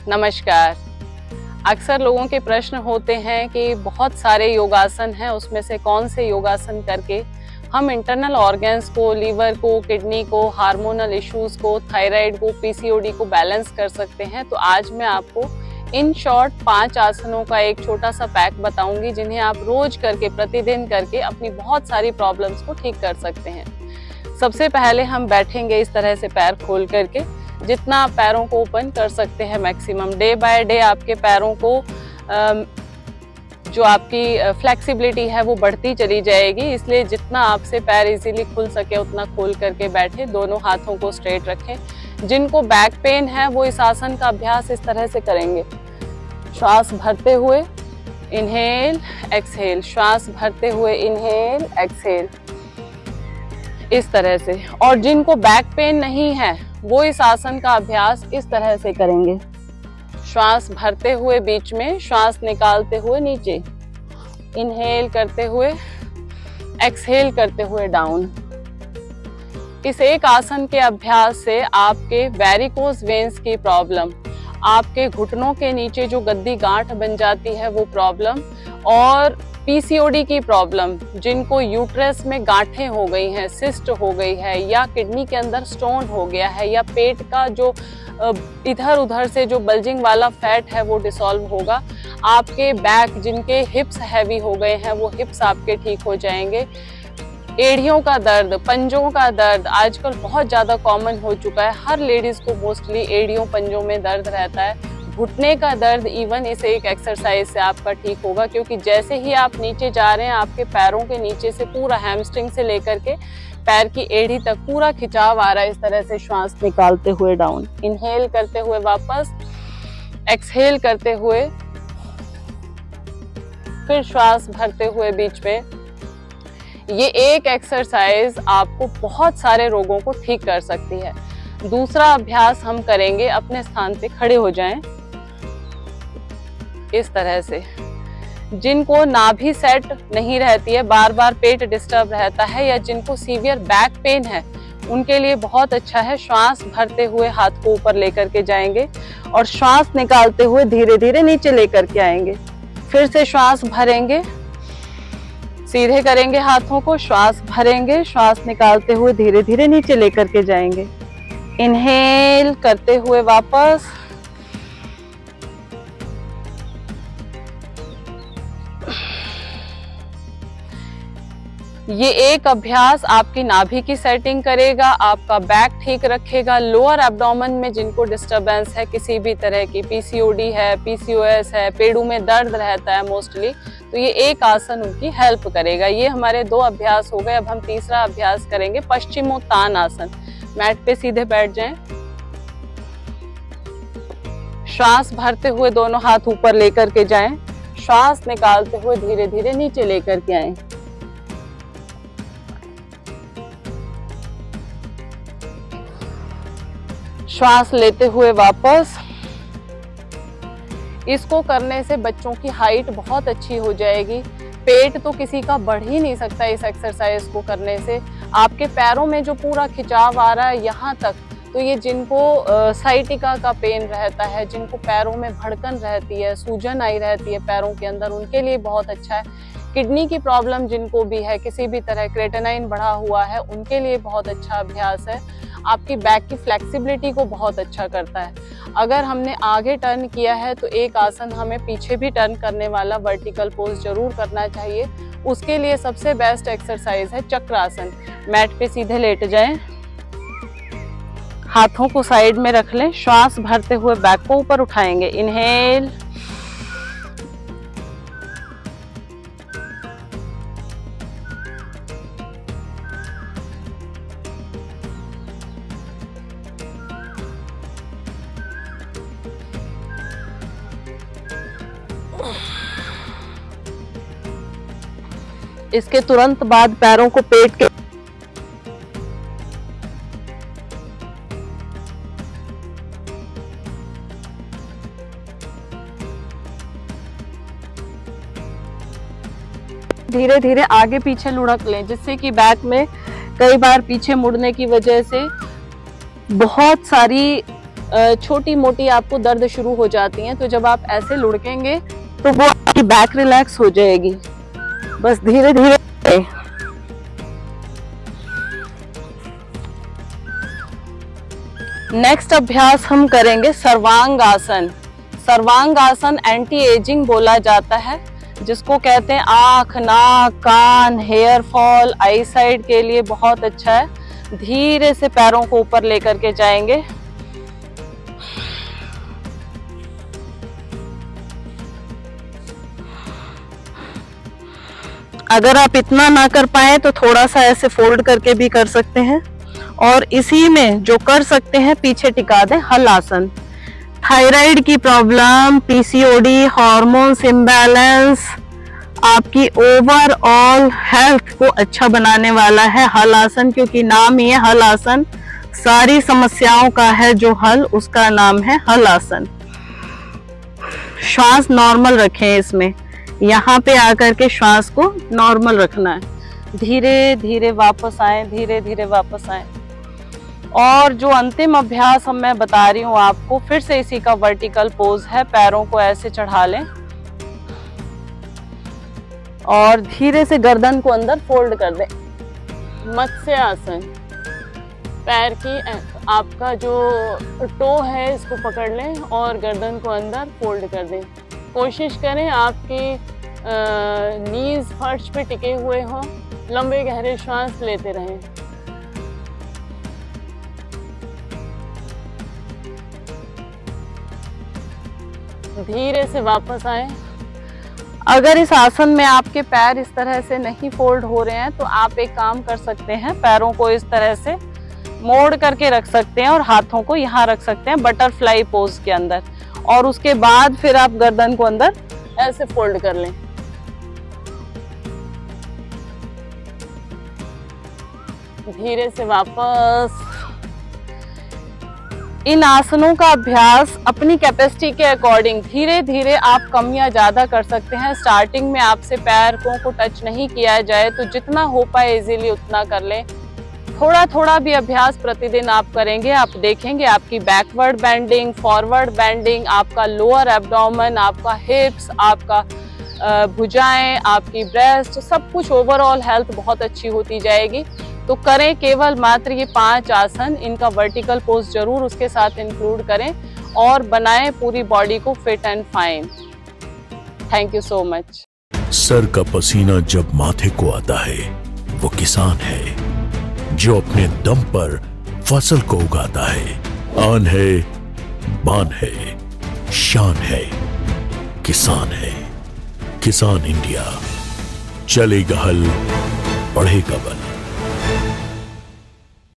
नमस्कार। अक्सर लोगों के प्रश्न होते हैं कि बहुत सारे योगासन हैं, उसमें से कौन से योगासन करके हम इंटरनल ऑर्गन्स को, लीवर को, किडनी को, हार्मोनल इश्यूज को, थायराइड को, पीसीओडी को बैलेंस कर सकते हैं। तो आज मैं आपको इन शॉर्ट 5 आसनों का एक छोटा सा पैक बताऊंगी, जिन्हें आप रोज करके, प्रतिदिन करके अपनी बहुत सारी प्रॉब्लम्स को ठीक कर सकते हैं। सबसे पहले हम बैठेंगे इस तरह से पैर खोल करके, जितना आप पैरों को ओपन कर सकते हैं मैक्सिमम। डे बाय डे आपके पैरों को जो आपकी फ्लेक्सिबिलिटी है वो बढ़ती चली जाएगी, इसलिए जितना आपसे पैर इजीली खुल सके उतना खोल करके बैठे। दोनों हाथों को स्ट्रेट रखें। जिनको बैक पेन है वो इस आसन का अभ्यास इस तरह से करेंगे। श्वास भरते हुए इनहेल एक्सहेल, श्वास भरते हुए इनहेल एक्सहेल, इस तरह से। और जिनको बैक पेन नहीं है वो इस आसन का अभ्यास इस तरह से करेंगे। श्वास भरते हुए बीच में, श्वास निकालते हुए नीचे, इनहेल करते हुए, एक्सहेल करते हुए डाउन। इस एक आसन के अभ्यास से आपके वेरिकोज वेन्स की प्रॉब्लम, आपके घुटनों के नीचे जो गद्दी गांठ बन जाती है वो प्रॉब्लम, और पीसीओडी की प्रॉब्लम, जिनको यूट्रस में गांठें हो गई हैं, सिस्ट हो गई है, या किडनी के अंदर स्टोन हो गया है, या पेट का जो इधर उधर से जो बल्जिंग वाला फैट है वो डिसॉल्व होगा। आपके बैक, जिनके हिप्स हैवी हो गए हैं, वो हिप्स आपके ठीक हो जाएंगे। एड़ियों का दर्द, पंजों का दर्द आजकल बहुत ज़्यादा कॉमन हो चुका है। हर लेडीज़ को मोस्टली एड़ियों पंजों में दर्द रहता है। घुटने का दर्द इवन इस एक एक्सरसाइज से आपका ठीक होगा, क्योंकि जैसे ही आप नीचे जा रहे हैं आपके पैरों के नीचे से पूरा हैमस्ट्रिंग से लेकर के पैर की एड़ी तक पूरा खिंचाव आ रहा है। इस तरह से श्वास निकालते हुए डाउन, इनहेल करते हुए वापस, एक्सहेल करते हुए, फिर श्वास भरते हुए बीच में। ये एक एक्सरसाइज आपको बहुत सारे रोगों को ठीक कर सकती है। दूसरा अभ्यास हम करेंगे, अपने स्थान पे खड़े हो जाएं इस तरह से। जिनको नाभि सेट नहीं रहती है, बार बार पेट डिस्टर्ब रहता है, या जिनको सीवियर बैक पेन है, उनके लिए बहुत अच्छा है। श्वास भरते हुए हाथ को ऊपर लेकर के जाएंगे और श्वास निकालते हुए धीरे धीरे नीचे लेकर के आएंगे। फिर से श्वास भरेंगे, सीधे करेंगे हाथों को, श्वास भरेंगे, श्वास निकालते हुए धीरे धीरे नीचे लेकर के जाएंगे। इनहेल करते हुए वापस, ये एक अभ्यास आपकी नाभि की सेटिंग करेगा, आपका बैक ठीक रखेगा। लोअर एब्डोमेन में जिनको डिस्टरबेंस है किसी भी तरह की, पीसीओडी है, पीसीओएस है, पेड़ों में दर्द रहता है मोस्टली, तो ये एक आसन उनकी हेल्प करेगा। ये हमारे 2 अभ्यास हो गए। अब हम तीसरा अभ्यास करेंगे, पश्चिमोत्तान आसन। मैट पे सीधे बैठ जाएं। श्वास भरते हुए दोनों हाथ ऊपर लेकर के जाएं, श्वास निकालते हुए धीरे धीरे नीचे लेकर के आएं। श्वास लेते हुए वापस। इसको करने से बच्चों की हाइट बहुत अच्छी हो जाएगी। पेट तो किसी का बढ़ ही नहीं सकता इस एक्सरसाइज को करने से। आपके पैरों में जो पूरा खिंचाव आ रहा है यहाँ तक, तो ये जिनको साइटिका का पेन रहता है, जिनको पैरों में भड़कन रहती है, सूजन आई रहती है पैरों के अंदर, उनके लिए बहुत अच्छा है। किडनी की प्रॉब्लम जिनको भी है, किसी भी तरह क्रेटेनाइन बढ़ा हुआ है, उनके लिए बहुत अच्छा अभ्यास है। आपकी बैक की फ्लेक्सिबिलिटी को बहुत अच्छा करता है। अगर हमने आगे टर्न किया है तो एक आसन हमें पीछे भी टर्न करने वाला वर्टिकल पोज जरूर करना चाहिए। उसके लिए सबसे बेस्ट एक्सरसाइज है चक्रासन। मैट पे सीधे लेट जाएं, हाथों को साइड में रख लें, श्वास भरते हुए बैक को ऊपर उठाएंगे। इनहेल, इसके तुरंत बाद पैरों को पेट के धीरे धीरे आगे पीछे लुढ़क लें, जिससे कि बैक में कई बार पीछे मुड़ने की वजह से बहुत सारी छोटी मोटी आपको दर्द शुरू हो जाती हैं, तो जब आप ऐसे लुढ़केंगे तो वो आपकी बैक रिलैक्स हो जाएगी। बस धीरे धीरे। नेक्स्ट अभ्यास हम करेंगे सर्वांग आसन। सर्वांग आसन एंटी एजिंग बोला जाता है, जिसको कहते हैं आँख, नाक, कान, हेयर फॉल, आई साइड के लिए बहुत अच्छा है। धीरे से पैरों को ऊपर लेकर के जाएंगे। अगर आप इतना ना कर पाए तो थोड़ा सा ऐसे फोल्ड करके भी कर सकते हैं, और इसी में जो कर सकते हैं पीछे टिका दें हल आसन। थायराइड की प्रॉब्लम, पीसीओडी, हार्मोन्स इम्बैलेंस, आपकी ओवरऑल हेल्थ को अच्छा बनाने वाला है हल आसन, क्योंकि नाम ही है हल आसन। सारी समस्याओं का है जो हल, उसका नाम है हल आसन। श्वास नॉर्मल रखें इसमें, यहाँ पे आकर के श्वास को नॉर्मल रखना है। धीरे धीरे वापस आए, धीरे धीरे वापस आए। और जो अंतिम अभ्यास हम मैं बता रही हूँ आपको, फिर से इसी का वर्टिकल पोज है। पैरों को ऐसे चढ़ा लें और धीरे से गर्दन को अंदर फोल्ड कर दें। मत्स्य आसन। पैर की आपका जो टो है इसको पकड़ लें और गर्दन को अंदर फोल्ड कर दें। कोशिश करें आपकी नीज फर्श पे टिके हुए हों। लंबे गहरे श्वास लेते रहें। धीरे से वापस आए। अगर इस आसन में आपके पैर इस तरह से नहीं फोल्ड हो रहे हैं तो आप एक काम कर सकते हैं, पैरों को इस तरह से मोड़ करके रख सकते हैं और हाथों को यहाँ रख सकते हैं बटरफ्लाई पोज के अंदर, और उसके बाद फिर आप गर्दन को अंदर ऐसे फोल्ड कर लें। धीरे से वापस। इन आसनों का अभ्यास अपनी कैपेसिटी के अकॉर्डिंग धीरे धीरे आप कम या ज़्यादा कर सकते हैं। स्टार्टिंग में आपसे पैरों को टच नहीं किया जाए तो जितना हो पाए इजीली उतना कर लें। थोड़ा थोड़ा भी अभ्यास प्रतिदिन आप करेंगे, आप देखेंगे आपकी बैकवर्ड बेंडिंग, फॉरवर्ड बेंडिंग, आपका लोअर एब्डोमेन, आपका हिप्स, आपका भुजाएं, आपकी ब्रेस्ट, सब कुछ ओवरऑल हेल्थ बहुत अच्छी होती जाएगी। तो करें केवल मात्र ये 5 आसन, इनका वर्टिकल पोज जरूर उसके साथ इंक्लूड करें और बनाएं पूरी बॉडी को fit and fine. Thank you so much. Sir का पसीना जब माथे को आता है वो किसान है जो अपने दम पर फसल को उगाता है। आन है, बान है, शान है, किसान है। किसान इंडिया, चलेगा हल, बढ़ेगा बल।